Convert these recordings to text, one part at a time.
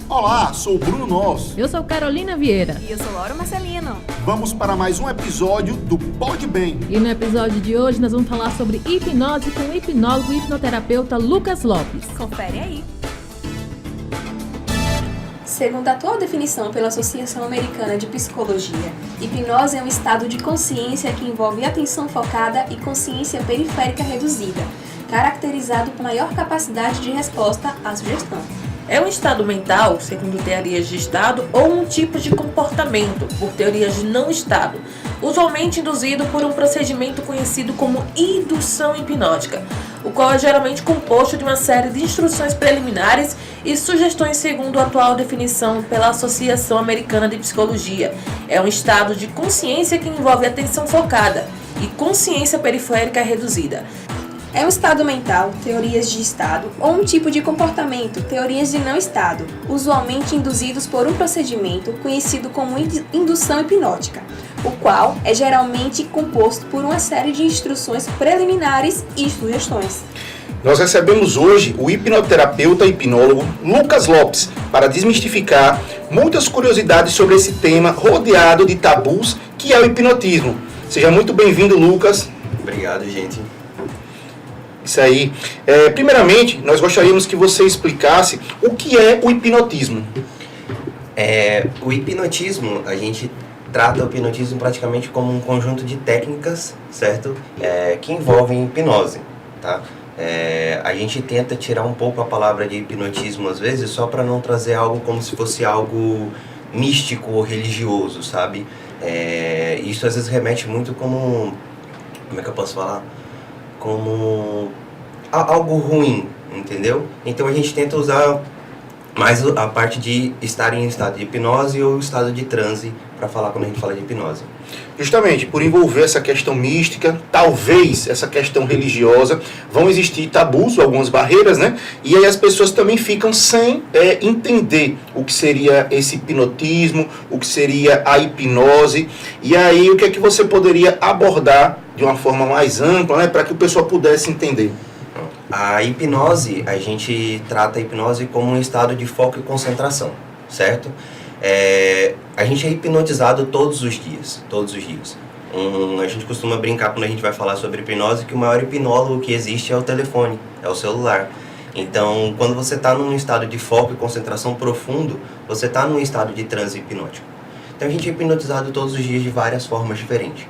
Olá, sou o Bruno Noss. Eu sou Carolina Vieira. E eu sou Laura Marcelino. Vamos para mais um episódio do Pode Bem. E no episódio de hoje nós vamos falar sobre hipnose com o hipnólogo e hipnoterapeuta Lucas Lopes. Confere aí. Segundo a atual definição pela Associação Americana de Psicologia, hipnose é um estado de consciência que envolve atenção focada e consciência periférica reduzida, caracterizado por maior capacidade de resposta à sugestão. É um estado mental, segundo teorias de estado, ou um tipo de comportamento, por teorias de não estado, usualmente induzido por um procedimento conhecido como indução hipnótica, o qual é geralmente composto de uma série de instruções preliminares e sugestões segundo a atual definição pela Associação Americana de Psicologia. É um estado de consciência que envolve atenção focada e consciência periférica reduzida. É um estado mental, teorias de estado, ou um tipo de comportamento, teorias de não estado, usualmente induzidos por um procedimento conhecido como indução hipnótica, o qual é geralmente composto por uma série de instruções preliminares e sugestões. Nós recebemos hoje o hipnoterapeuta e hipnólogo Lucas Lopes para desmistificar muitas curiosidades sobre esse tema rodeado de tabus que é o hipnotismo. Seja muito bem-vindo, Lucas. Obrigado, gente. Isso aí. Primeiramente, nós gostaríamos que você explicasse o que é o hipnotismo. O hipnotismo, a gente trata o hipnotismo praticamente como um conjunto de técnicas, certo? Que envolvem hipnose, tá? A gente tenta tirar um pouco a palavra de hipnotismo às vezes só para não trazer algo como se fosse algo místico ou religioso, sabe? Isso às vezes remete muito como é que eu posso falar? Como algo ruim, entendeu? Então a gente tenta usar mais a parte de estar em estado de hipnose ou estado de transe para falar quando a gente fala de hipnose. Justamente por envolver essa questão mística, talvez essa questão religiosa, vão existir tabus, algumas barreiras, né? E aí as pessoas também ficam sem entender o que seria esse hipnotismo, o que seria a hipnose. E aí o que é que você poderia abordar de uma forma mais ampla, né, para que o pessoal pudesse entender? A hipnose, a gente trata a hipnose como um estado de foco e concentração, certo? A gente é hipnotizado todos os dias. A gente costuma brincar quando a gente vai falar sobre hipnose que o maior hipnólogo que existe é o telefone, é o celular. Então, quando você está num estado de foco e concentração profundo, você está num estado de transe hipnótico. Então, a gente é hipnotizado todos os dias de várias formas diferentes.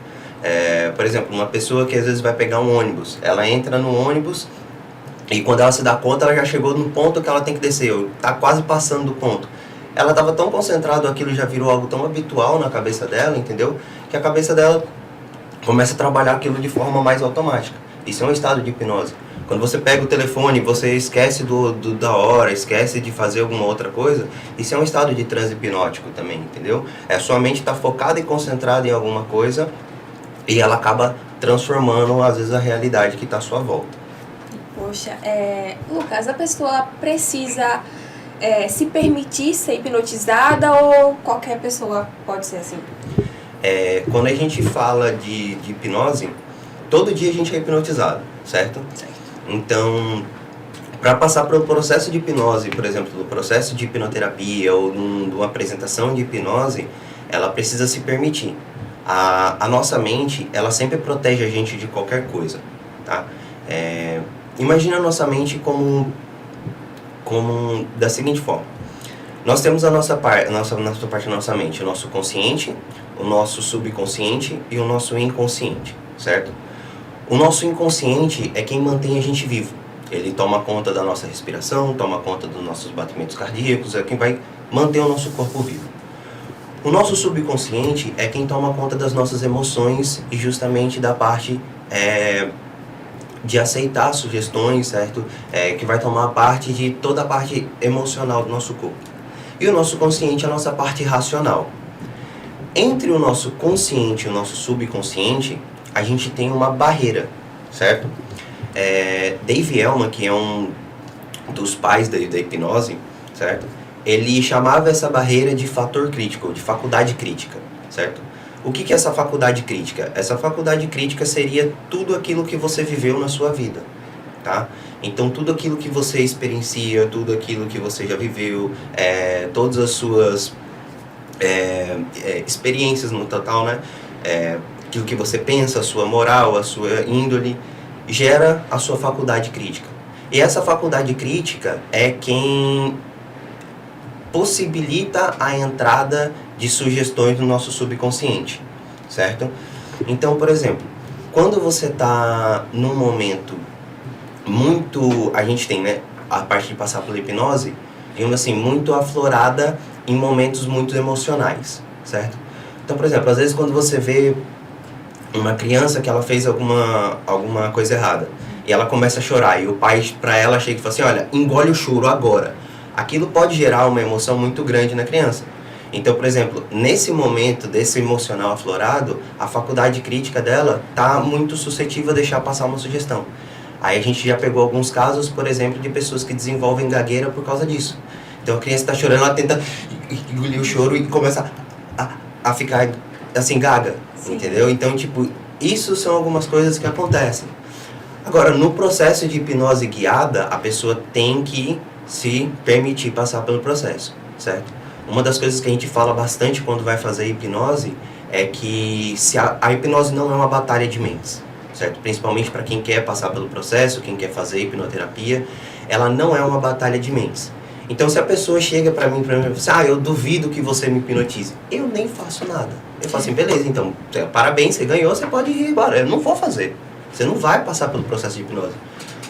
Por exemplo, uma pessoa que às vezes vai pegar um ônibus, ela entra no ônibus e quando ela se dá conta, ela já chegou no ponto que ela tem que descer, está quase passando do ponto. Ela estava tão concentrada, aquilo já virou algo tão habitual na cabeça dela, entendeu? Que a cabeça dela começa a trabalhar aquilo de forma mais automática. Isso é um estado de hipnose. Quando você pega o telefone, você esquece da hora, esquece de fazer alguma outra coisa, isso é um estado de transe hipnótico também, entendeu? Sua mente está focada e concentrada em alguma coisa e ela acaba transformando, às vezes, a realidade que está à sua volta. Poxa, Lucas, a pessoa precisa se permitir ser hipnotizada ou qualquer pessoa pode ser assim? Quando a gente fala de hipnose, todo dia a gente é hipnotizado, certo? Então, para passar pelo processo de hipnose, por exemplo, do processo de hipnoterapia ou de uma apresentação de hipnose, ela precisa se permitir. A nossa mente, ela sempre protege a gente de qualquer coisa, tá? Imagina a nossa mente como da seguinte forma. Nós temos a nossa parte da nossa mente, o nosso consciente, o nosso subconsciente e o nosso inconsciente, certo? O nosso inconsciente é quem mantém a gente vivo. Ele toma conta da nossa respiração, toma conta dos nossos batimentos cardíacos, é quem vai manter o nosso corpo vivo. O nosso subconsciente é quem toma conta das nossas emoções e justamente da parte de aceitar sugestões, certo? Que vai tomar parte de toda a parte emocional do nosso corpo. E o nosso consciente é a nossa parte racional. Entre o nosso consciente e o nosso subconsciente, a gente tem uma barreira, certo? Dave Elman, que é um dos pais da hipnose, certo? Ele chamava essa barreira de fator crítico, de faculdade crítica, certo? O que é essa faculdade crítica? Essa faculdade crítica seria tudo aquilo que você viveu na sua vida, tá? Então, tudo aquilo que você experiencia, tudo aquilo que você já viveu, todas as suas experiências no total, né? Aquilo que você pensa, a sua moral, a sua índole, gera a sua faculdade crítica. E essa faculdade crítica é quem possibilita a entrada de sugestões no nosso subconsciente, certo? Então, por exemplo, quando você está num momento muito... A gente tem, né, a parte de passar pela hipnose, digamos assim, muito aflorada em momentos muito emocionais, certo? Então, por exemplo, às vezes quando você vê uma criança que ela fez alguma coisa errada e ela começa a chorar e o pai para ela chega e fala assim, olha, engole o choro agora. Aquilo pode gerar uma emoção muito grande na criança. Então, por exemplo, nesse momento desse emocional aflorado, a faculdade crítica dela está muito suscetível a deixar passar uma sugestão. Aí a gente já pegou alguns casos, por exemplo, de pessoas que desenvolvem gagueira por causa disso. Então a criança está chorando, ela tenta engolir o choro e começa a ficar assim, gaga, entendeu? Então, tipo, isso são algumas coisas que acontecem. Agora, no processo de hipnose guiada, a pessoa tem que se permitir passar pelo processo, certo? Uma das coisas que a gente fala bastante quando vai fazer hipnose é que se a hipnose não é uma batalha de mentes, certo? Principalmente para quem quer passar pelo processo, quem quer fazer hipnoterapia, ela não é uma batalha de mentes. Então, se a pessoa chega para mim e fala assim, eu duvido que você me hipnotize, eu nem faço nada. Eu falo assim, beleza, então, parabéns, você ganhou, você pode ir embora. Eu não vou fazer. Você não vai passar pelo processo de hipnose.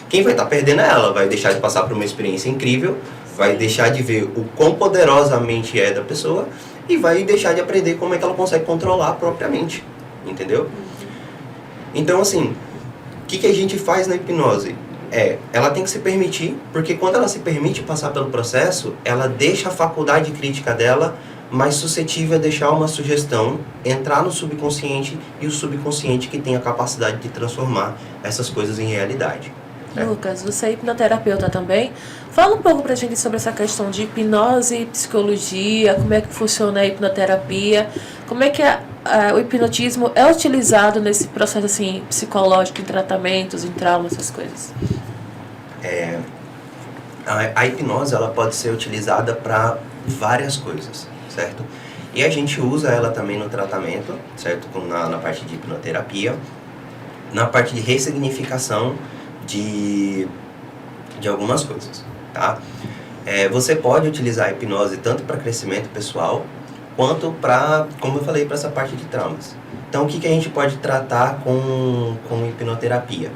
Quem vai estar perdendo é ela, vai deixar de passar por uma experiência incrível, vai deixar de ver o quão poderosa a mente é da pessoa e vai deixar de aprender como é que ela consegue controlar a própria mente, entendeu? Então, assim, o que a gente faz na hipnose? Ela tem que se permitir, porque quando ela se permite passar pelo processo, ela deixa a faculdade crítica dela mais suscetível a deixar uma sugestão entrar no subconsciente e o subconsciente que tem a capacidade de transformar essas coisas em realidade. Lucas, você é hipnoterapeuta também. Fala um pouco pra gente sobre essa questão de hipnose, psicologia, como é que funciona a hipnoterapia, como é que o hipnotismo é utilizado nesse processo assim, psicológico, em tratamentos, em traumas, essas coisas. A hipnose ela pode ser utilizada para várias coisas, certo? E a gente usa ela também no tratamento, certo? Na parte de hipnoterapia, na parte de ressignificação de algumas coisas, tá? Você pode utilizar a hipnose tanto para crescimento pessoal, quanto para, como eu falei, para essa parte de traumas. Então, o que a gente pode tratar com hipnoterapia?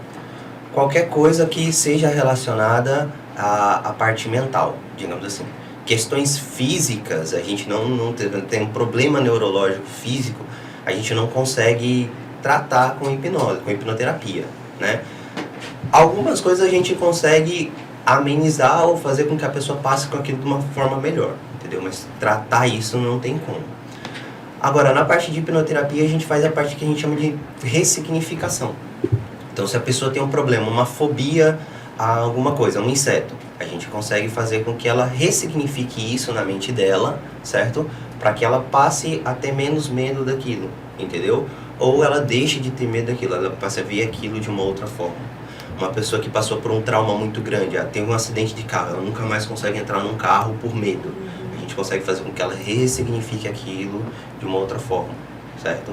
Qualquer coisa que seja relacionada à parte mental, digamos assim. Questões físicas, a gente não tem um problema neurológico físico, a gente não consegue tratar com hipnose, com hipnoterapia, né? Algumas coisas a gente consegue amenizar ou fazer com que a pessoa passe com aquilo de uma forma melhor, entendeu? Mas tratar isso não tem como. Agora, na parte de hipnoterapia, a gente faz a parte que a gente chama de ressignificação. Então, se a pessoa tem um problema, uma fobia a alguma coisa, um inseto, a gente consegue fazer com que ela ressignifique isso na mente dela, certo? Para que ela passe a ter menos medo daquilo, entendeu? Ou ela deixe de ter medo daquilo, ela passe a ver aquilo de uma outra forma. Uma pessoa que passou por um trauma muito grande, ela teve um acidente de carro, ela nunca mais consegue entrar num carro por medo. A gente consegue fazer com que ela ressignifique aquilo de uma outra forma, certo?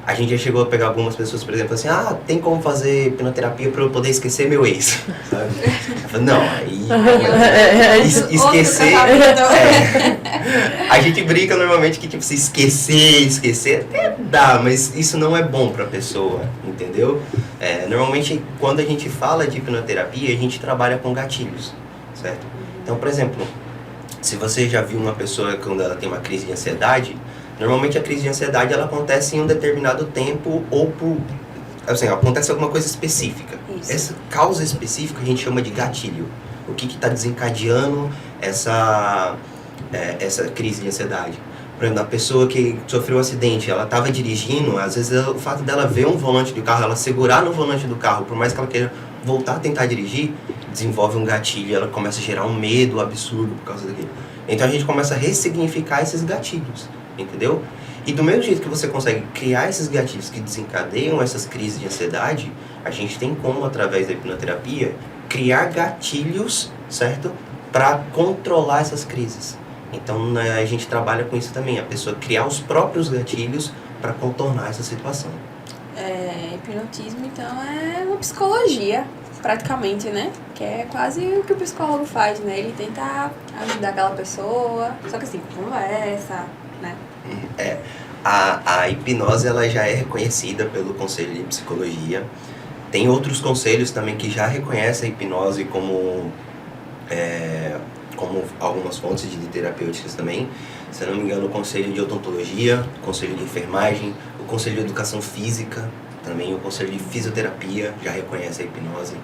A gente já chegou a pegar algumas pessoas, por exemplo, assim, tem como fazer hipnoterapia para eu poder esquecer meu ex, sabe? Eu falo, não, aí esquecer... A gente brinca normalmente que, tipo, se esquecer até dá, mas isso não é bom para a pessoa, entendeu? Normalmente, quando a gente fala de hipnoterapia, a gente trabalha com gatilhos, certo? Então, por exemplo, se você já viu uma pessoa quando ela tem uma crise de ansiedade, normalmente a crise de ansiedade ela acontece em um determinado tempo ou assim, acontece alguma coisa específica. Isso. Essa causa específica a gente chama de gatilho. O que está desencadeando essa crise de ansiedade? Por exemplo, a pessoa que sofreu um acidente, ela estava dirigindo, às vezes o fato dela ver um volante do carro, ela segurar no volante do carro, por mais que ela queira voltar a tentar dirigir, desenvolve um gatilho, ela começa a gerar um medo absurdo por causa daquilo. Então a gente começa a ressignificar esses gatilhos, entendeu? E do mesmo jeito que você consegue criar esses gatilhos que desencadeiam essas crises de ansiedade, a gente tem como, através da hipnoterapia, criar gatilhos, certo? Para controlar essas crises. Então, né, a gente trabalha com isso também, a pessoa criar os próprios gatilhos para contornar essa situação. Hipnotismo, então, é uma psicologia, praticamente, né? Que é quase o que o psicólogo faz, né? Ele tenta ajudar aquela pessoa, só que assim, conversa, né? A hipnose ela já é reconhecida pelo Conselho de Psicologia. Tem outros conselhos também que já reconhecem a hipnose como algumas fontes de terapêuticas também. Se eu não me engano, o Conselho de Odontologia, o Conselho de Enfermagem, o Conselho de Educação Física, também o Conselho de Fisioterapia já reconhece a hipnose.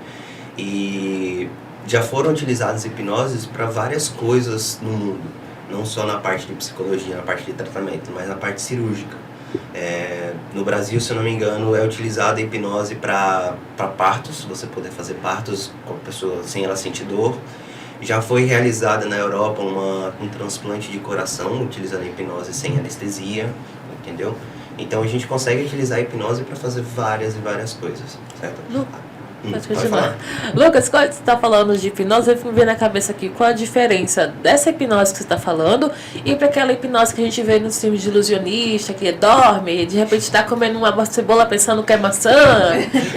E já foram utilizadas hipnoses para várias coisas no mundo. Não só na parte de psicologia, na parte de tratamento, mas na parte cirúrgica. No Brasil, se eu não me engano, é utilizada a hipnose para partos, você poder fazer partos com a pessoa sem ela sentir dor. Já foi realizada na Europa um transplante de coração, utilizando a hipnose sem anestesia, entendeu? Então a gente consegue utilizar a hipnose para fazer várias e várias coisas, certo? Pode continuar. Lucas, quando você está falando de hipnose, eu me vem na cabeça aqui qual a diferença dessa hipnose que você está falando e para aquela hipnose que a gente vê nos filmes de ilusionista, que dorme, de repente está comendo uma cebola pensando que é maçã,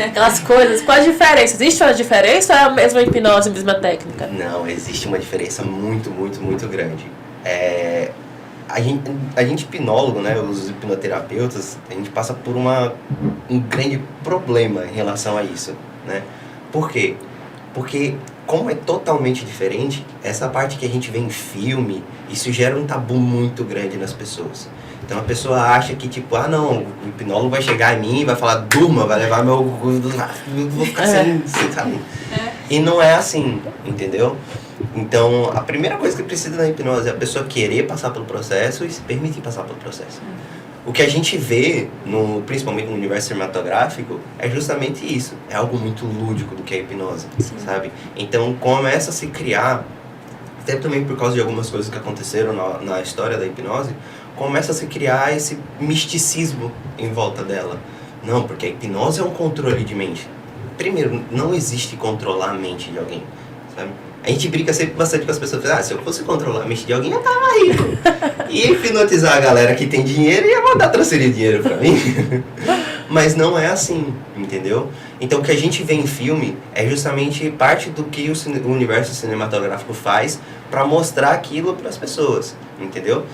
aquelas coisas. Qual a diferença? Existe uma diferença ou é a mesma hipnose, a mesma técnica? Não, existe uma diferença muito, muito, muito grande. A gente hipnólogo, né, os hipnoterapeutas, a gente passa por um grande problema em relação a isso, né? Por quê? Porque como é totalmente diferente, essa parte que a gente vê em filme, isso gera um tabu muito grande nas pessoas. Então a pessoa acha que tipo, não, o hipnólogo vai chegar em mim e vai falar, durma, vai levar meu... vou ficar sem, sabe? E não é assim, entendeu? Então, a primeira coisa que precisa na hipnose é a pessoa querer passar pelo processo e se permitir passar pelo processo. O que a gente vê, principalmente no universo cinematográfico, é justamente isso. É algo muito lúdico do que é a hipnose, sabe? Então, começa a se criar, até também por causa de algumas coisas que aconteceram na história da hipnose, começa a se criar esse misticismo em volta dela. Não, porque a hipnose é um controle de mente. Primeiro, não existe controlar a mente de alguém, sabe? A gente brinca sempre bastante com as pessoas. Se eu fosse controlar a mente de alguém, eu tava rico. Ia hipnotizar a galera que tem dinheiro e ia mandar transferir dinheiro pra mim. Mas não é assim, entendeu? Então o que a gente vê em filme é justamente parte do que o universo cinematográfico faz pra mostrar aquilo pras pessoas, entendeu?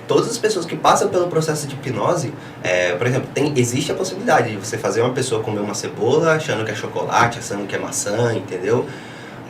Todas as pessoas que passam pelo processo de hipnose, por exemplo, existe a possibilidade de você fazer uma pessoa comer uma cebola achando que é chocolate, achando que é maçã, entendeu?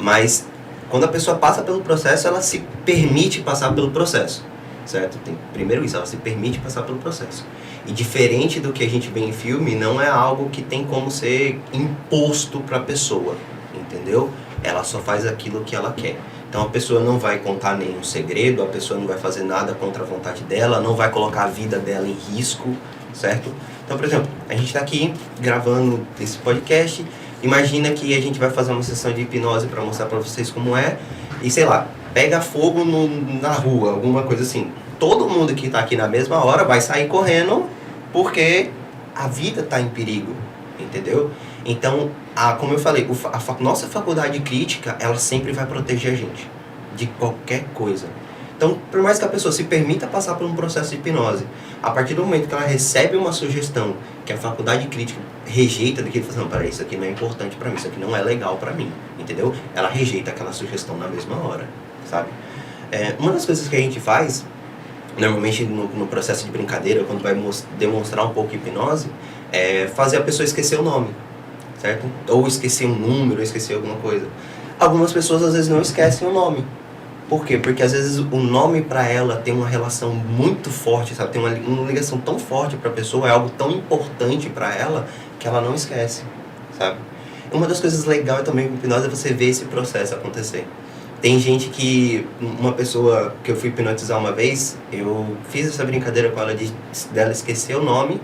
Mas quando a pessoa passa pelo processo, ela se permite passar pelo processo, certo? Primeiro isso, ela se permite passar pelo processo. E diferente do que a gente vê em filme, não é algo que tem como ser imposto para a pessoa, entendeu? Ela só faz aquilo que ela quer. Então a pessoa não vai contar nenhum segredo, a pessoa não vai fazer nada contra a vontade dela, não vai colocar a vida dela em risco, certo? Então, por exemplo, a gente está aqui gravando esse podcast. Imagina que a gente vai fazer uma sessão de hipnose para mostrar para vocês como é. E sei lá, pega fogo na rua, alguma coisa assim. Todo mundo que está aqui na mesma hora vai sair correndo porque a vida está em perigo, entendeu? Então, como eu falei, nossa faculdade crítica, ela sempre vai proteger a gente de qualquer coisa. Então, por mais que a pessoa se permita passar por um processo de hipnose, a partir do momento que ela recebe uma sugestão que a faculdade crítica rejeita, daquele fala, não, peraí, isso aqui não é importante pra mim, isso aqui não é legal pra mim, entendeu? Ela rejeita aquela sugestão na mesma hora, sabe? Uma das coisas que a gente faz, normalmente no processo de brincadeira, quando vai demonstrar um pouco de hipnose, é fazer a pessoa esquecer o nome, certo? Ou esquecer um número, ou esquecer alguma coisa. Algumas pessoas às vezes não esquecem o nome. Por quê? Porque às vezes o nome para ela tem uma relação muito forte, sabe? Tem uma ligação tão forte para a pessoa, é algo tão importante para ela que ela não esquece, sabe? Uma das coisas legais também com hipnose é você ver esse processo acontecer. Tem gente uma pessoa que eu fui hipnotizar uma vez, eu fiz essa brincadeira com ela dela esquecer o nome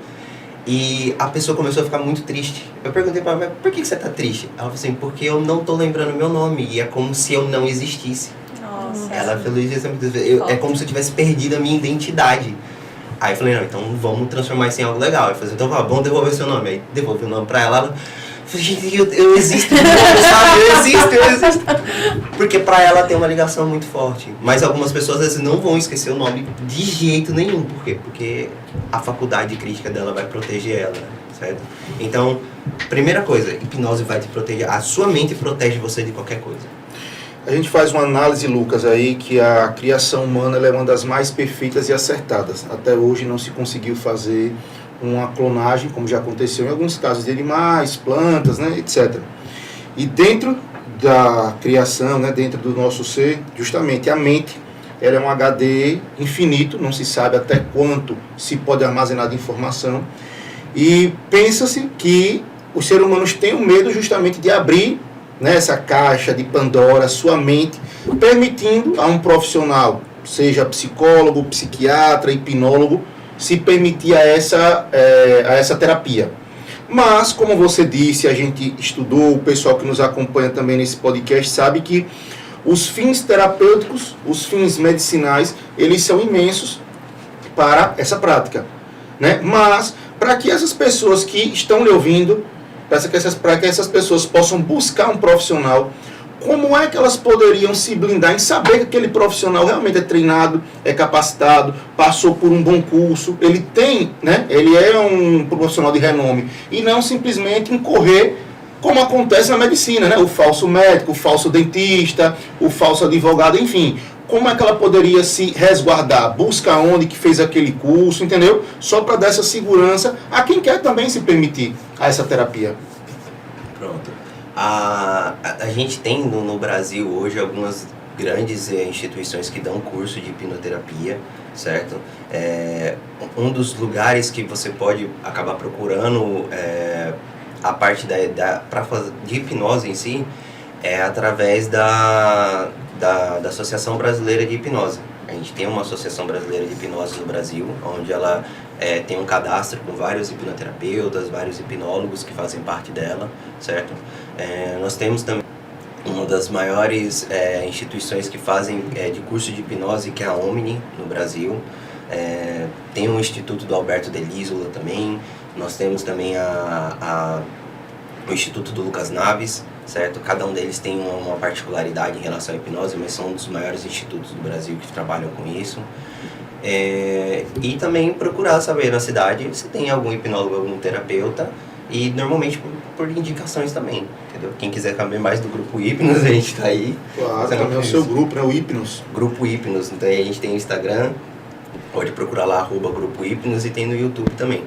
e a pessoa começou a ficar muito triste. Eu perguntei para ela, mas por que você tá triste? Ela falou assim, porque eu não tô lembrando meu nome e é como se eu não existisse. Nossa. Ela falou isso muitas vezes. É como se eu tivesse perdido a minha identidade. Aí eu falei, não, então vamos transformar isso em algo legal. Eu falei, então vamos devolver seu nome. Aí devolvi o nome pra ela. Ela falei, gente, eu existo, sabe? Eu existo. Porque pra ela tem uma ligação muito forte. Mas algumas pessoas às vezes não vão esquecer o nome de jeito nenhum. Por quê? Porque a faculdade crítica dela vai proteger ela, certo? Então, primeira coisa, hipnose vai te proteger. A sua mente protege você de qualquer coisa. A gente faz uma análise, Lucas, aí que a criação humana ela é uma das mais perfeitas e acertadas. Até hoje não se conseguiu fazer uma clonagem, como já aconteceu em alguns casos de animais, plantas, né, etc. E dentro da criação, né, dentro do nosso ser, justamente a mente, ela é um HD infinito, não se sabe até quanto se pode armazenar de informação. E pensa-se que os seres humanos têm o medo justamente de abrir, né, essa caixa de Pandora, sua mente, permitindo a um profissional, seja psicólogo, psiquiatra, hipnólogo, se permitir a essa terapia. Mas, como você disse, a gente estudou, o pessoal que nos acompanha também nesse podcast sabe que os fins terapêuticos, os fins medicinais, eles são imensos para essa prática, né? Mas, para que essas pessoas que estão lhe ouvindo, para que essas pessoas possam buscar um profissional, como é que elas poderiam se blindar em saber que aquele profissional realmente é treinado, é capacitado, passou por um bom curso, ele tem, né, ele é um profissional de renome, e não simplesmente incorrer como acontece na medicina, né, o falso médico, o falso dentista, o falso advogado, enfim. Como é que ela poderia se resguardar? Busca onde que fez aquele curso, entendeu? Só para dar essa segurança a quem quer também se permitir a essa terapia. Pronto. A gente tem no Brasil hoje algumas grandes instituições que dão curso de hipnoterapia, certo? Um dos lugares que você pode acabar procurando a parte de hipnose em si é através da Associação Brasileira de Hipnose. A gente tem uma Associação Brasileira de Hipnose no Brasil, onde ela tem um cadastro com vários hipnoterapeutas, vários hipnólogos que fazem parte dela, certo? Nós temos também uma das maiores instituições que fazem de curso de hipnose, que é a Omni, no Brasil. Tem um instituto do Alberto Delísola também. Nós temos também o Instituto do Lucas Naves, certo? Cada um deles tem uma particularidade em relação à hipnose, mas são um dos maiores institutos do Brasil que trabalham com isso. E também procurar saber na cidade se tem algum hipnólogo, algum terapeuta, e normalmente por indicações também, entendeu? Quem quiser saber mais do Grupo Hipnos, a gente tá aí. Claro, também é o seu grupo, né? O Hipnos. Grupo Hipnos, então a gente tem o Instagram, pode procurar lá, @Grupo Hipnos, e tem no YouTube também.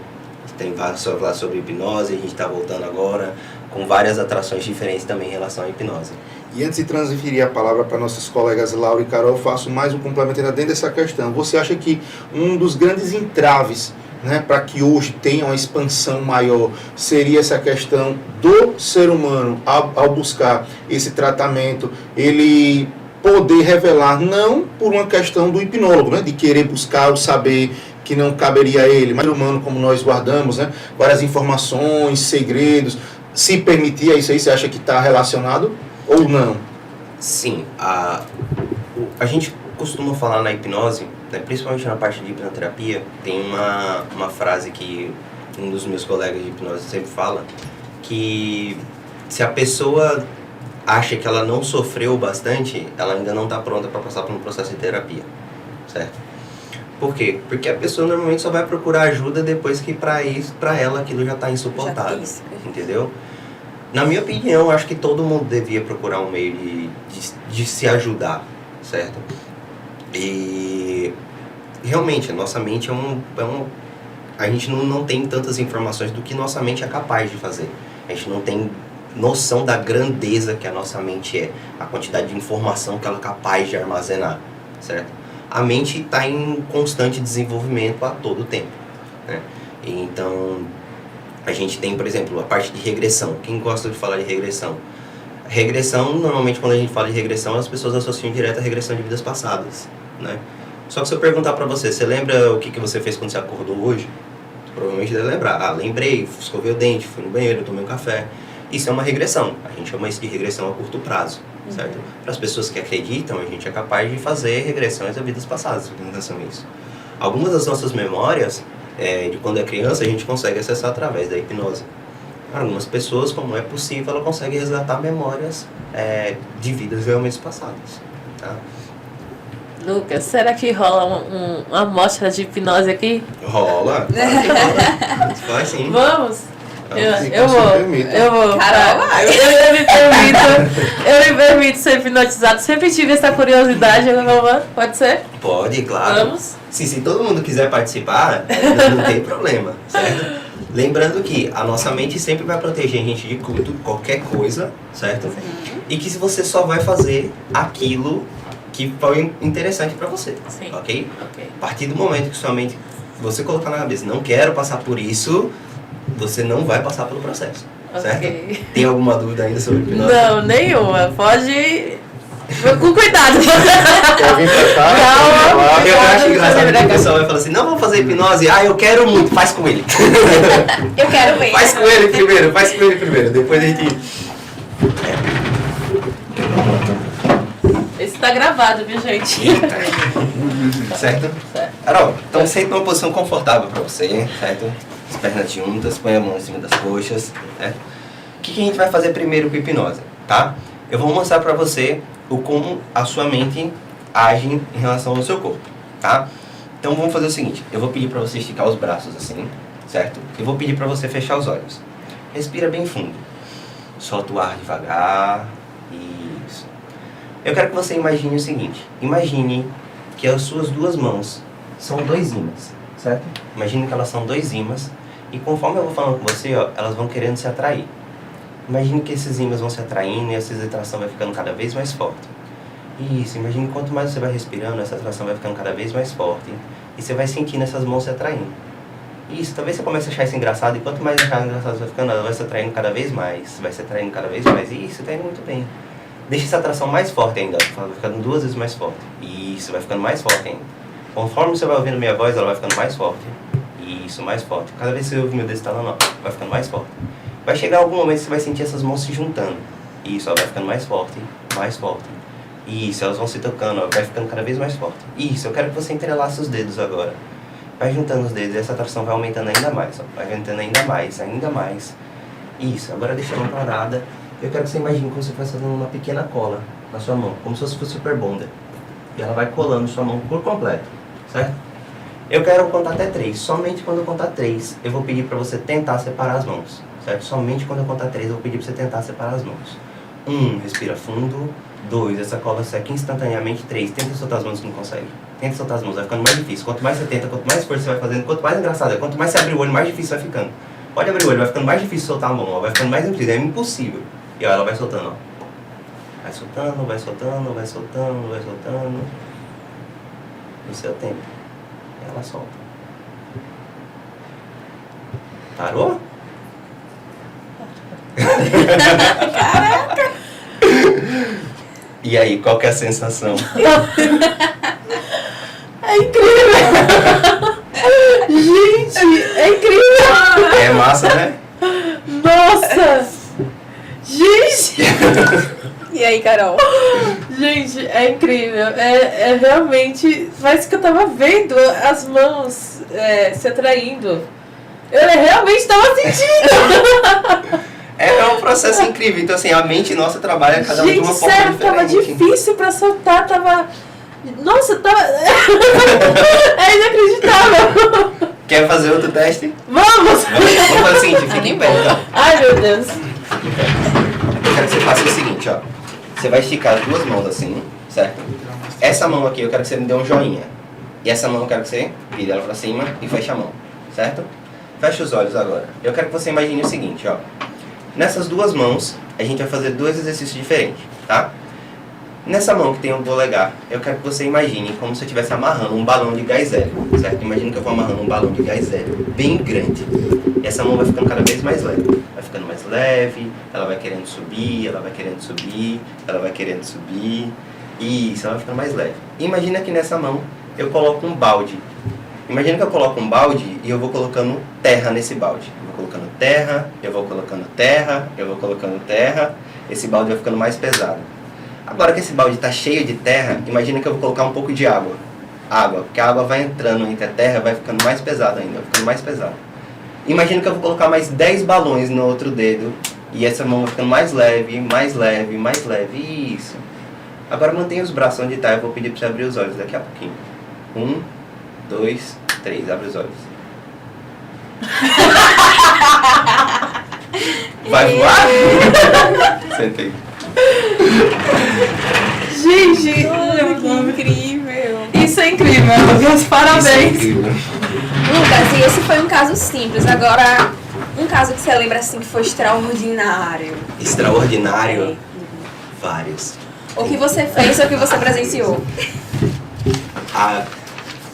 Tem vários lá sobre hipnose, a gente está voltando agora com várias atrações diferentes também em relação à hipnose. E antes de transferir a palavra para nossas colegas Laura e Carol, eu faço mais um complemento ainda dentro dessa questão. Você acha que um dos grandes entraves, né, para que hoje tenha uma expansão maior seria essa questão do ser humano ao buscar esse tratamento, ele poder revelar, não por uma questão do hipnólogo, né, de querer buscar o saber que não caberia a ele, mas o humano, como nós guardamos, né, várias informações, segredos, se permitir isso aí, você acha que está relacionado ou não? Sim, a gente costuma falar na hipnose, né, principalmente na parte de hipnoterapia, tem uma frase que um dos meus colegas de hipnose sempre fala, que se a pessoa acha que ela não sofreu bastante, ela ainda não está pronta para passar por um processo de terapia, certo? Por quê? Porque a pessoa normalmente só vai procurar ajuda depois que para ela aquilo já está insuportável, entendeu? Na minha opinião, acho que todo mundo devia procurar um meio de se ajudar, certo? E realmente a nossa mente a gente não tem tantas informações do que nossa mente é capaz de fazer. A gente não tem noção da grandeza que a nossa mente é, a quantidade de informação que ela é capaz de armazenar, certo? A mente está em constante desenvolvimento a todo tempo, né? Então, a gente tem, por exemplo, a parte de regressão. Quem gosta de falar de regressão? Regressão, normalmente quando a gente fala de regressão, as pessoas associam direto à regressão de vidas passadas, né? Só que se eu perguntar para você lembra o que você fez quando você acordou hoje? Provavelmente deve lembrar. Lembrei, escovei o dente, fui no banheiro, tomei um café. Isso é uma regressão. A gente chama isso de regressão a curto prazo, certo? Para as pessoas que acreditam, a gente é capaz de fazer regressões a vidas passadas, em relação a isso. Algumas das nossas memórias, de quando é criança, a gente consegue acessar através da hipnose. Algumas pessoas, como é possível, ela consegue resgatar memórias de vidas realmente passadas. Tá? Lucas, será que rola uma amostra de hipnose aqui? Rola. Rola. Vai sim. Vamos? Se Eu vou. permita. Eu vou. Carol, vai. Eu me permito ser hipnotizado. Sempre tive essa curiosidade, Nova. Pode ser? Pode, claro. Vamos. Se todo mundo quiser participar, não tem problema, certo? Lembrando que a nossa mente sempre vai proteger a gente de qualquer coisa, certo? E que se você só vai fazer aquilo que foi interessante pra você, Sim. ok? Ok. A partir do momento que sua mente, você colocar na cabeça, não quero passar por isso, você não vai passar pelo processo, certo? Ok. Tem alguma dúvida ainda sobre hipnose? Não, nenhuma. Pode. Com cuidado. Quer vir pra cá? Calma. Claro. Eu acho engraçado que o pessoal vai falar assim, não vamos fazer hipnose, eu quero muito, faz com ele. Eu quero ver. Faz com ele primeiro, depois a gente... Esse tá gravado, viu, gente? Certo? Certo. Carol, então senta numa posição confortável pra você, certo? As pernas juntas, põe a mão em cima das coxas, certo? O que a gente vai fazer primeiro com hipnose, tá? Eu vou mostrar pra você como a sua mente age em relação ao seu corpo, tá? Então vamos fazer o seguinte, eu vou pedir pra você esticar os braços assim, certo? E vou pedir pra você fechar os olhos. Respira bem fundo. Solta o ar devagar. Isso. Eu quero que você imagine o seguinte. Imagine que as suas duas mãos são dois ímãs, certo? Imagine que elas são dois ímãs e conforme eu vou falando com você, ó, elas vão querendo se atrair. Imagine que esses ímãs vão se atraindo e essa atração vai ficando cada vez mais forte. Isso, imagine que quanto mais você vai respirando, essa atração vai ficando cada vez mais forte. E você vai sentindo essas mãos se atraindo. Isso, talvez você comece a achar isso engraçado e quanto mais achar engraçado você vai ficando, ela vai se atraindo cada vez mais. Vai se atraindo cada vez mais. Isso, tá indo muito bem. Deixa essa atração mais forte ainda, vai ficando 2 vezes mais forte. Isso, vai ficando mais forte ainda. Conforme você vai ouvindo minha voz, ela vai ficando mais forte. Isso, mais forte. Cada vez que você ouve meu dedo estalando, vai ficando mais forte. Vai chegar algum momento que você vai sentir essas mãos se juntando. Isso, ela vai ficando mais forte, mais forte. Isso, elas vão se tocando, vai ficando cada vez mais forte. Isso, eu quero que você entrelace os dedos agora. Vai juntando os dedos e essa atração vai aumentando ainda mais, ó. Vai aumentando ainda mais, ainda mais. Isso, agora deixa a mão parada. Eu quero que você imagine como se fosse fazendo uma pequena cola na sua mão, como se fosse super bonder. E ela vai colando sua mão por completo, certo? Eu quero contar até 3. Somente quando eu contar 3, eu vou pedir para você tentar separar as mãos, certo? Somente quando eu contar 3, eu vou pedir para você tentar separar as mãos. 1, respira fundo. 2, essa cola seca instantaneamente. 3, tenta soltar as mãos que não consegue. Tenta soltar as mãos, vai ficando mais difícil. Quanto mais você tenta, quanto mais força você vai fazendo, quanto mais engraçado é, quanto mais você abre o olho, mais difícil vai ficando. Pode abrir o olho, vai ficando mais difícil soltar a mão, ó. Vai ficando mais difícil, é impossível. E ó, ela vai soltando, ó. Vai soltando, vai soltando, vai soltando, vai soltando. No seu tempo. E ela solta. Parou? Caraca! E aí, qual que é a sensação? É incrível! Gente, é incrível! É massa, né? Nossa! Gente! E aí, Carol? Gente, é incrível. É realmente. Parece que eu tava vendo as mãos se atraindo. Eu realmente estava sentindo! É um processo incrível. Então, assim, a mente nossa trabalha cada um de Gente, uma forma sério, diferente. tava difícil pra soltar, tava. Nossa, tava. É inacreditável! Quer fazer outro teste? Vamos! Vamos fazer o seguinte, fica em pé, então. Ai, meu Deus. Eu quero que você faça o seguinte, ó. Você vai esticar as duas mãos assim, certo? Essa mão aqui eu quero que você me dê um joinha. E essa mão eu quero que você vire ela pra cima e feche a mão, certo? Fecha os olhos agora. Eu quero que você imagine o seguinte, ó. Nessas duas mãos, a gente vai fazer 2 exercícios diferentes, tá? Nessa mão que tem um polegar, eu quero que você imagine como se eu estivesse amarrando um balão de gás hélio, certo? Imagina que eu vou amarrando um balão de gás hélio bem grande. E essa mão vai ficando cada vez mais leve. Vai ficando mais leve, ela vai querendo subir, ela vai querendo subir, ela vai querendo subir. Isso, ela vai ficando mais leve. E imagina que nessa mão eu coloco um balde. Imagina que eu coloco um balde e eu vou colocando terra nesse balde. Eu vou colocando terra, eu vou colocando terra, eu vou colocando terra. Esse balde vai ficando mais pesado. Agora que esse balde está cheio de terra, imagina que eu vou colocar um pouco de água. água, porque a água vai entrando entre a terra, vai ficando mais pesada ainda, vai ficando mais pesada. Imagina que eu vou colocar mais 10 balões no outro dedo, e essa mão vai ficando mais leve, mais leve, mais leve, isso. Agora mantenha os braços onde tá, eu vou pedir pra você abrir os olhos daqui a pouquinho. 1, 2, 3, abre os olhos. Vai voar? Senta aí. Gente, Incrível! isso é incrível, meus parabéns. Isso é incrível. Lucas, e esse foi um caso simples. Agora, um caso que você lembra assim que foi extraordinário. Extraordinário? Vários. O que você fez ou o que você presenciou? Ah,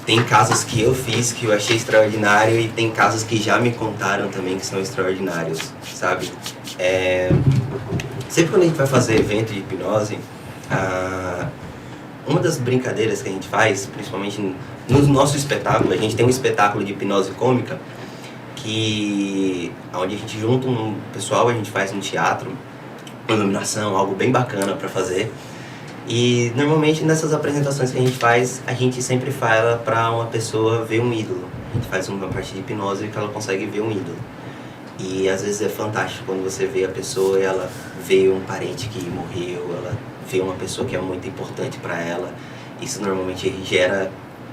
tem casos que eu fiz que eu achei extraordinário e tem casos que já me contaram também que são extraordinários, sabe? Sempre quando a gente vai fazer evento de hipnose, uma das brincadeiras que a gente faz, principalmente no nosso espetáculo, a gente tem um espetáculo de hipnose cômica, onde a gente junta um pessoal, a gente faz um teatro, uma iluminação, algo bem bacana para fazer. E normalmente nessas apresentações que a gente faz, a gente sempre fala para uma pessoa ver um ídolo. A gente faz uma parte de hipnose que ela consegue ver um ídolo. E às vezes é fantástico quando você vê a pessoa e ela vê um parente que morreu, ela vê uma pessoa que é muito importante para ela. Isso normalmente gera,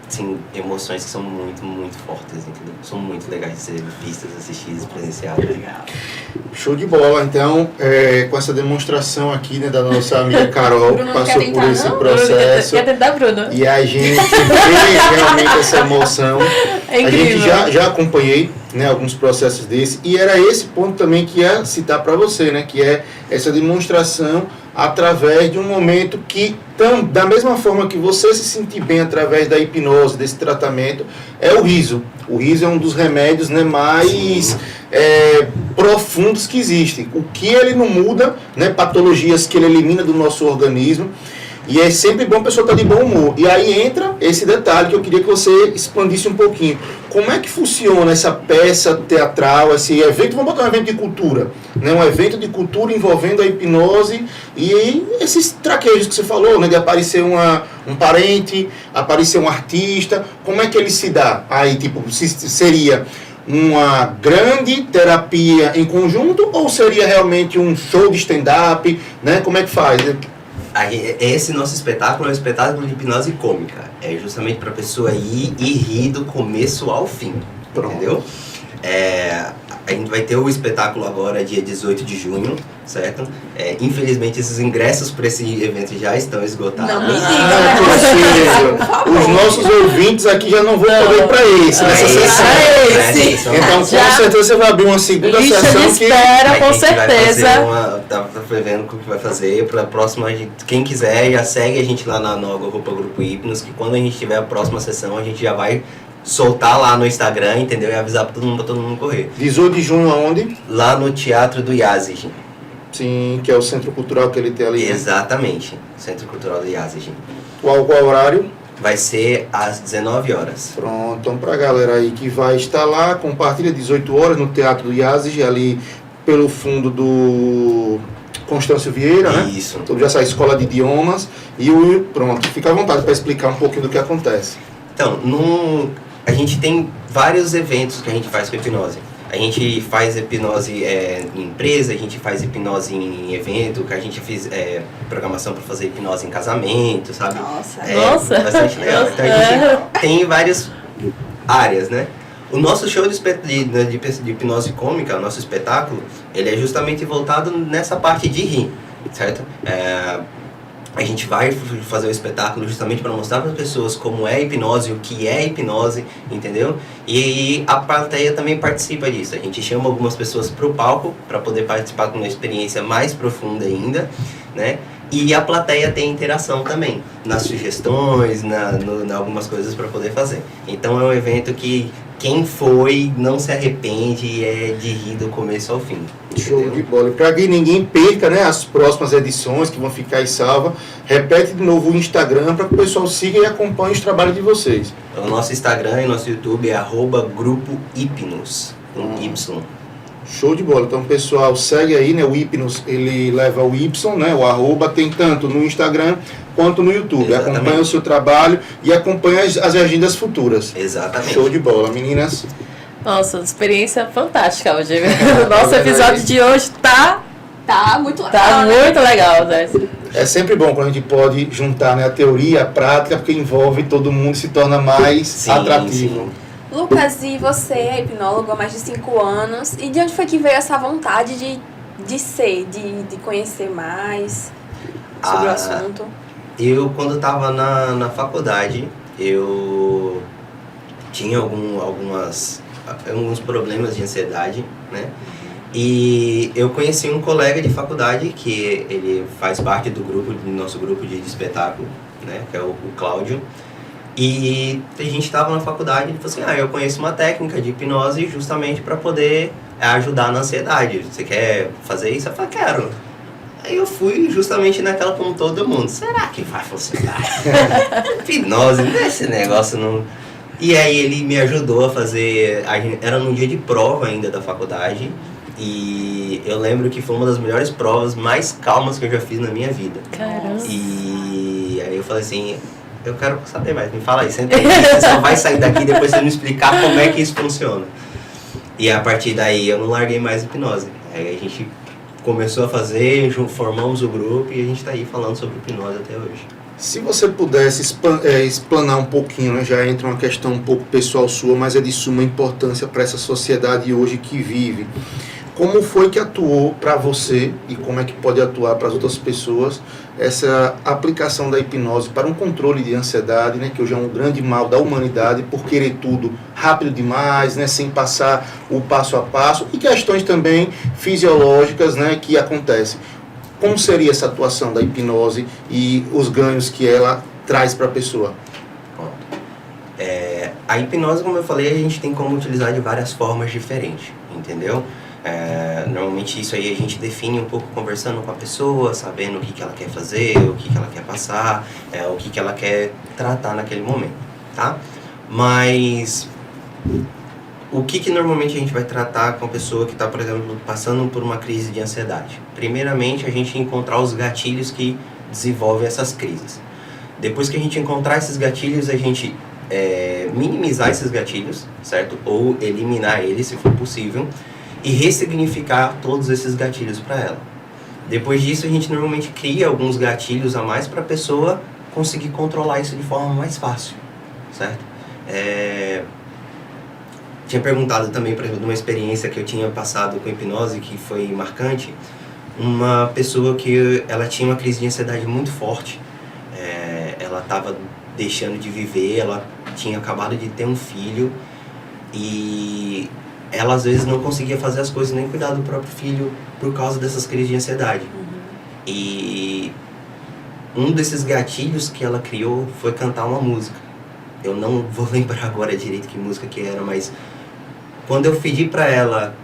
assim, emoções que são muito, muito fortes, entendeu? São muito legais de ser vistas, assistidas, presenciadas. Show de bola. Então, com essa demonstração aqui, né, da nossa amiga Carol, que passou por esse processo. Quer tentar, Bruno? E a gente vê realmente essa emoção. É A incrível. gente já acompanhei, né, alguns processos desses, e era esse ponto também que ia citar para você, né, que é essa demonstração através de um momento que, da mesma forma que você se sentir bem através da hipnose, desse tratamento, é o riso. O riso é um dos remédios, né, mais profundos que existem. O que ele não muda, né, patologias que ele elimina do nosso organismo. E é sempre bom a pessoa estar de bom humor. E aí entra esse detalhe que eu queria que você expandisse um pouquinho. Como é que funciona essa peça teatral, esse evento, vamos botar um evento de cultura, né? Um evento de cultura envolvendo a hipnose e esses traquejos que você falou, né? De aparecer um parente, aparecer um artista. Como é que ele se dá? Aí, tipo, seria uma grande terapia em conjunto ou seria realmente um show de stand-up, né? Como é que faz? Esse nosso espetáculo é um espetáculo de hipnose cômica. É justamente para a pessoa ir e rir do começo ao fim. Pronto. Entendeu? A gente vai ter o espetáculo agora, dia 18 de junho, certo? Infelizmente, esses ingressos para esse evento já estão esgotados. Não me Os nossos ouvintes aqui já não vão poder ir para esse, nessa sessão. Então, com certeza você vai abrir uma segunda Lista sessão de espera, com certeza. Tá prevendo o que vai fazer. Para a próxima, quem quiser, já segue a gente lá na @Grupo Hipnos, que quando a gente tiver a próxima sessão, a gente já vai soltar lá no Instagram, entendeu? E avisar para todo mundo correr. 18 de junho aonde? Lá no Teatro do Yazid. Sim, que é o centro cultural que ele tem ali. Exatamente, Centro Cultural do Yazid. Qual horário? Vai ser às 19 horas. Pronto, então pra galera aí que vai estar lá, compartilha 18 horas no Teatro do Yazid, ali pelo fundo do Constâncio Vieira, né? Isso. Então já sai Escola de Idiomas e pronto, fica à vontade para explicar um pouquinho do que acontece. Então, a gente tem vários eventos que a gente faz com hipnose. A gente faz hipnose em empresa, a gente faz hipnose em evento, que a gente fez programação para fazer hipnose em casamento, sabe? Nossa. Bastante legal. Então a gente tem várias áreas, né? O nosso show de hipnose cômica, o nosso espetáculo, ele é justamente voltado nessa parte de rir, certo? A gente vai fazer o espetáculo justamente para mostrar para as pessoas como é a hipnose, o que é a hipnose, entendeu? E a plateia também participa disso. A gente chama algumas pessoas para o palco para poder participar com uma experiência mais profunda ainda, né? E a plateia tem interação também, nas sugestões, em algumas coisas para poder fazer. Então é um evento que quem foi não se arrepende e é de rir do começo ao fim. Show Entendeu? de bola. Para que ninguém perca, né, as próximas edições que vão ficar aí salvas, repete de novo o Instagram para que o pessoal siga e acompanhe os trabalhos de vocês. O nosso Instagram e nosso YouTube é @Grupo Hipnos, com Y. Show de bola. Então, pessoal, segue aí, né? O Hipnos, ele leva o Y, né? O arroba, tem tanto no Instagram quanto no YouTube. Exatamente. Acompanha o seu trabalho e acompanha as agendas futuras. Exatamente. Show de bola. Meninas, Nossa, experiência fantástica hoje. Ah, Nosso episódio de hoje tá Muito legal. Tá né? muito legal, Zé. é sempre bom quando a gente pode juntar, né, a teoria e a prática, porque envolve todo mundo, se torna mais Sim, atrativo. sim. Lucas, e você é hipnólogo há mais de 5 anos. E de onde foi que veio essa vontade de conhecer mais sobre o assunto? Eu, quando estava na faculdade, eu tinha alguns problemas de ansiedade, né? E eu conheci um colega de faculdade que ele faz parte do nosso grupo de espetáculo, né? Que é o Cláudio. E a gente estava na faculdade e ele falou assim, eu conheço uma técnica de hipnose justamente para poder ajudar na ansiedade. Você quer fazer isso? Eu falei, quero. Aí eu fui justamente naquela como todo mundo. Será que vai funcionar? Hipnose, esse negócio não... E aí ele me ajudou a fazer... Era num dia de prova ainda da faculdade. E eu lembro que foi uma das melhores provas mais calmas que eu já fiz na minha vida. Caramba. E aí eu falei assim... Eu quero saber mais, me fala aí, senta aí, você só vai sair daqui depois você me explicar como é que isso funciona. E a partir daí eu não larguei mais hipnose. Aí a gente começou a fazer, formamos o grupo e a gente está aí falando sobre hipnose até hoje. Se você pudesse explanar um pouquinho, né, já entra uma questão um pouco pessoal sua, mas é de suma importância para essa sociedade hoje que vive. Como foi que atuou para você e como é que pode atuar para as outras pessoas essa aplicação da hipnose para um controle de ansiedade, né, que hoje é um grande mal da humanidade por querer tudo rápido demais, né, sem passar o passo a passo, e questões também fisiológicas, né, que acontecem. Como seria essa atuação da hipnose e os ganhos que ela traz para a pessoa? A hipnose, como eu falei, a gente tem como utilizar de várias formas diferentes, entendeu? Normalmente isso aí a gente define um pouco conversando com a pessoa, sabendo o que ela quer fazer, o que ela quer passar, o que ela quer tratar naquele momento, tá? Mas o que normalmente a gente vai tratar com a pessoa que está, por exemplo, passando por uma crise de ansiedade? Primeiramente, a gente encontrar os gatilhos que desenvolvem essas crises. Depois que a gente encontrar esses gatilhos, a gente minimizar esses gatilhos, certo? Ou eliminar eles, se for possível, e ressignificar todos esses gatilhos para ela. Depois disso, a gente normalmente cria alguns gatilhos a mais para a pessoa conseguir controlar isso de forma mais fácil, certo? Tinha perguntado também, por exemplo, de uma experiência que eu tinha passado com hipnose que foi marcante. Uma pessoa que ela tinha uma crise de ansiedade muito forte, ela estava deixando de viver, ela tinha acabado de ter um filho e ela às vezes não conseguia fazer as coisas nem cuidar do próprio filho por causa dessas crises de ansiedade. E um desses gatilhos que ela criou foi cantar uma música. Eu não vou lembrar agora direito que música que era, mas quando eu pedi pra ela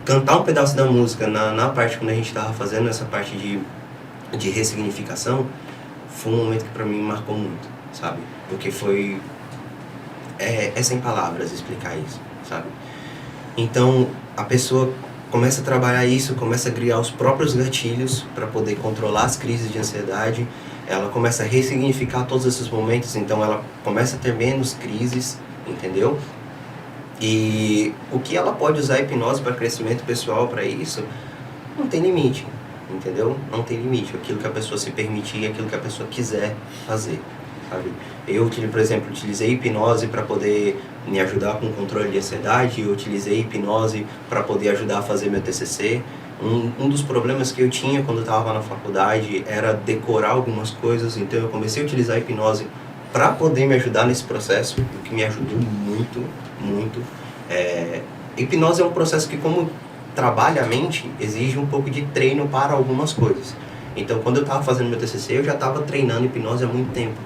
cantar um pedaço da música na parte quando a gente estava fazendo essa parte de ressignificação, foi um momento que pra mim marcou muito, sabe? Porque foi... É sem palavras explicar isso, sabe? Então, a pessoa começa a trabalhar isso, começa a criar os próprios gatilhos para poder controlar as crises de ansiedade, ela começa a ressignificar todos esses momentos, então ela começa a ter menos crises, entendeu? E o que ela pode usar a hipnose para crescimento pessoal para isso, não tem limite, entendeu? Não tem limite, aquilo que a pessoa se permitir, aquilo que a pessoa quiser fazer, sabe? Eu, por exemplo, utilizei hipnose para poder me ajudar com o controle de ansiedade, eu utilizei hipnose para poder ajudar a fazer meu TCC. Um dos problemas que eu tinha quando eu estava na faculdade era decorar algumas coisas, então eu comecei a utilizar a hipnose para poder me ajudar nesse processo, o que me ajudou muito, muito. Hipnose é um processo que, como trabalha a mente, exige um pouco de treino para algumas coisas. Então, quando eu estava fazendo meu TCC, eu já estava treinando hipnose há muito tempo.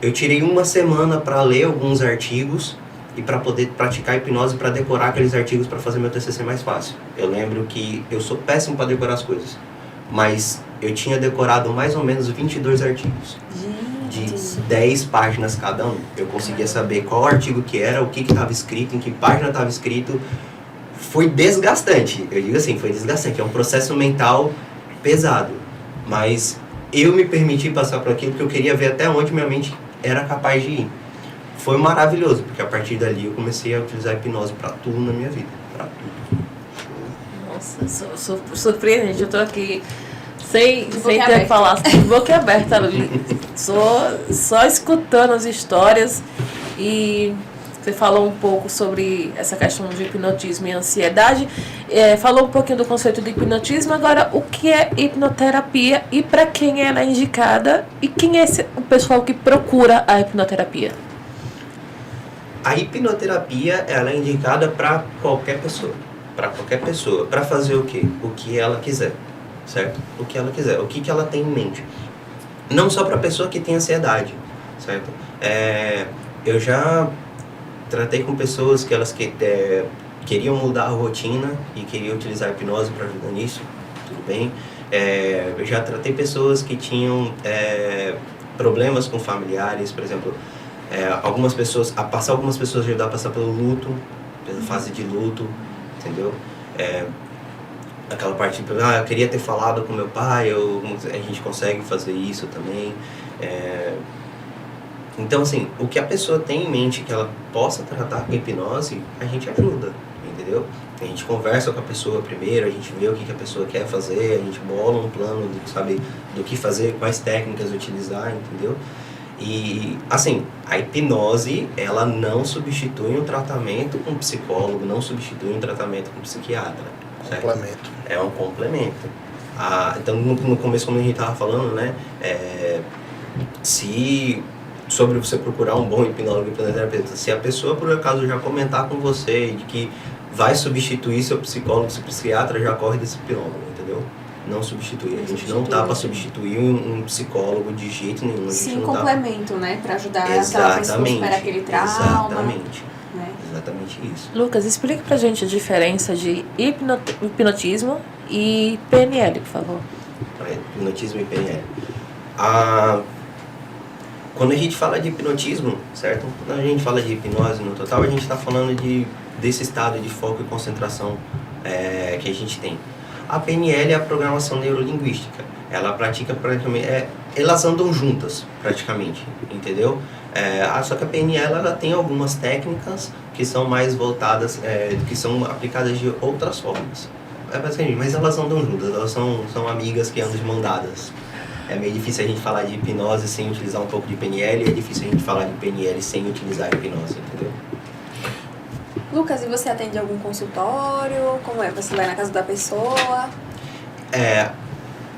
Eu tirei uma semana para ler alguns artigos e para poder praticar hipnose, para decorar aqueles artigos para fazer meu TCC mais fácil. Eu lembro que eu sou péssimo para decorar as coisas, mas eu tinha decorado mais ou menos 22 artigos. De 10 páginas cada um. Eu conseguia saber qual artigo que era, o que estava escrito, em que página estava escrito. foi desgastante. Eu digo assim, foi desgastante. É um processo mental pesado. Mas eu me permiti passar por aquilo porque eu queria ver até onde minha mente era capaz de ir. Foi maravilhoso, porque a partir dali eu comecei a utilizar a hipnose para tudo na minha vida. Pra tudo. Nossa, surpreendente. Eu tô aqui sem ter que aberta. falar, de boca aberta ali. Só escutando as histórias. E você falou um pouco sobre essa questão de hipnotismo e ansiedade. Falou um pouquinho do conceito de hipnotismo. Agora, o que é hipnoterapia e para quem ela é indicada? E quem é o pessoal que procura a hipnoterapia? A hipnoterapia, ela é indicada para qualquer pessoa. Para qualquer pessoa. Para fazer o quê? O que ela quiser. Certo? O que ela quiser. O que ela tem em mente. Não só para pessoa que tem ansiedade. Certo? Eu já tratei com pessoas que elas queriam mudar a rotina e queriam utilizar a hipnose para ajudar nisso. Tudo bem. Eu já tratei pessoas que tinham problemas com familiares, por exemplo. Algumas pessoas ajudar a passar pelo luto, pela fase de luto, entendeu? Aquela parte de, eu queria ter falado com meu pai, a gente consegue fazer isso também. Então, assim, o que a pessoa tem em mente que ela possa tratar com hipnose, a gente ajuda, entendeu? A gente conversa com a pessoa primeiro, a gente vê o que a pessoa quer fazer, a gente bola um plano de saber do que fazer, quais técnicas utilizar, entendeu? E, assim, a hipnose, ela não substitui um tratamento com psicólogo, não substitui um tratamento com psiquiatra. Certo? Complemento. É um complemento. Então, no começo, como a gente estava falando, né, sobre você procurar um bom hipnólogo e hipnoterapeuta, se a pessoa, por acaso, já comentar com você de que vai substituir seu psicólogo, seu psiquiatra, já corre desse hipnólogo, entendeu? Não substituir. A gente não tá para substituir um psicólogo de jeito nenhum. Sim, complemento, né? Para ajudar aquela pessoa a superar aquele trauma. Exatamente. Né? Exatamente isso. Lucas, explica pra gente a diferença de hipnotismo e PNL, por favor. Hipnotismo e PNL. Quando a gente fala de hipnotismo, certo? Quando a gente fala de hipnose no total, a gente está falando desse estado de foco e concentração que a gente tem. A PNL é a programação neurolinguística. Ela pratica praticamente... elas andam juntas, praticamente, entendeu? Só que a PNL ela tem algumas técnicas que são mais voltadas, que são aplicadas de outras formas. Mas elas andam juntas, elas são amigas que andam de mão dadas. É meio difícil a gente falar de hipnose sem utilizar um pouco de PNL, e é difícil a gente falar de PNL sem utilizar a hipnose, entendeu? Lucas, e você atende algum consultório? Como é? Você vai na casa da pessoa?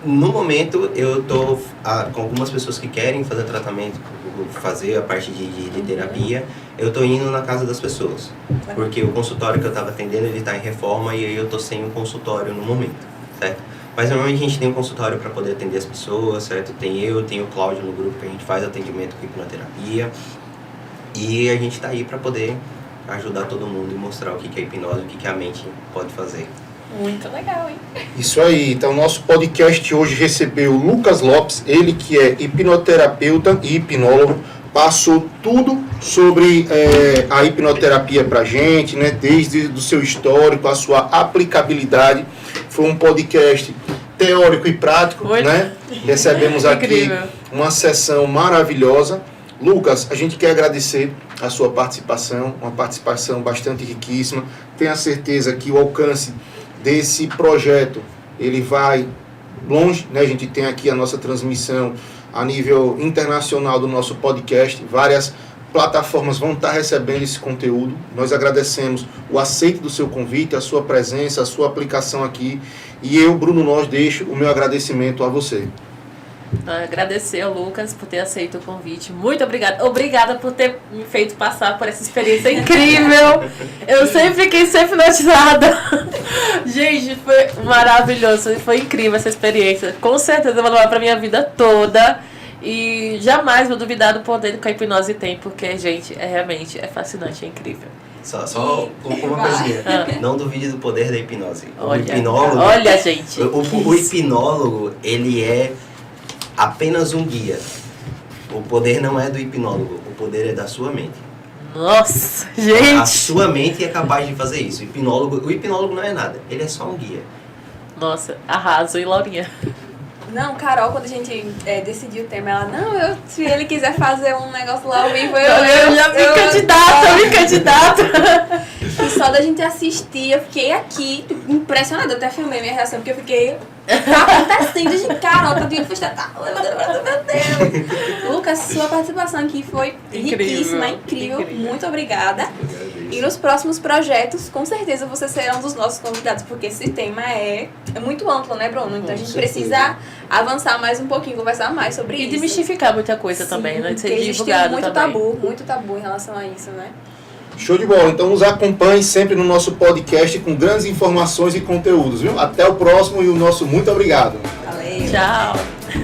No momento, eu tô com algumas pessoas que querem fazer tratamento, fazer a parte de terapia, eu tô indo na casa das pessoas. Porque o consultório que eu tava atendendo, ele tá em reforma e aí eu tô sem um consultório no momento, certo? Mas normalmente a gente tem um consultório para poder atender as pessoas, certo? Tem o Cláudio no grupo que a gente faz atendimento com hipnoterapia. E a gente tá aí para poder ajudar todo mundo e mostrar o que é hipnose, o que a mente pode fazer. Muito legal, hein? Isso aí, então nosso podcast hoje recebeu o Lucas Lopes, ele que é hipnoterapeuta e hipnólogo, passou tudo sobre a hipnoterapia pra gente, né? Desde o seu histórico, a sua aplicabilidade. Foi um podcast teórico e prático, né? Recebemos aqui uma sessão maravilhosa. Lucas, a gente quer agradecer a sua participação, uma participação bastante riquíssima. Tenho a certeza que o alcance desse projeto, ele vai longe, né? A gente tem aqui a nossa transmissão a nível internacional do nosso podcast, várias plataformas vão estar recebendo esse conteúdo. Nós agradecemos o aceito do seu convite, a sua presença, a sua aplicação aqui, e eu, Bruno Nós, deixo o meu agradecimento a você. Agradecer ao Lucas por ter aceito o convite. Muito obrigada. Obrigada por ter me feito passar por essa experiência incrível. Eu sempre fiquei hipnotizada. Gente, foi maravilhoso. Foi incrível essa experiência. Com certeza eu vou levar pra minha vida toda. E jamais vou duvidar do poder que a hipnose tem, porque, gente, realmente fascinante, é incrível. Só uma coisinha. Não duvide do poder da hipnose. Olha, o hipnólogo, olha, gente. O hipnólogo, ele é apenas um guia. O poder não é do hipnólogo, o poder é da sua mente. Nossa, A gente. sua mente é capaz de fazer isso. O hipnólogo não é nada, ele é só um guia. Nossa, arraso, hein, Laurinha? Não, Carol, quando a gente decidiu o tema, ela, não, se ele quiser fazer um negócio lá ao vivo, Eu já me candidata. E só da gente assistir, eu fiquei aqui impressionada. Eu até filmei minha reação, porque eu fiquei. Tá acontecendo, gente. Carol, tá vindo festejar. Meu Deus. Lucas, sua participação aqui foi riquíssima, incrível. Muito obrigada. E nos próximos projetos, com certeza você será um dos nossos convidados, porque esse tema é muito amplo, né, Bruno? Então a gente precisa avançar mais um pouquinho, conversar mais sobre E isso. desmistificar muita coisa Sim, também, né? De ser porque existe divulgado muito também. muito tabu em relação a isso, né? Show de bola. Então nos acompanhe sempre no nosso podcast com grandes informações e conteúdos, viu? Até o próximo e o nosso muito obrigado. Valeu. Tchau.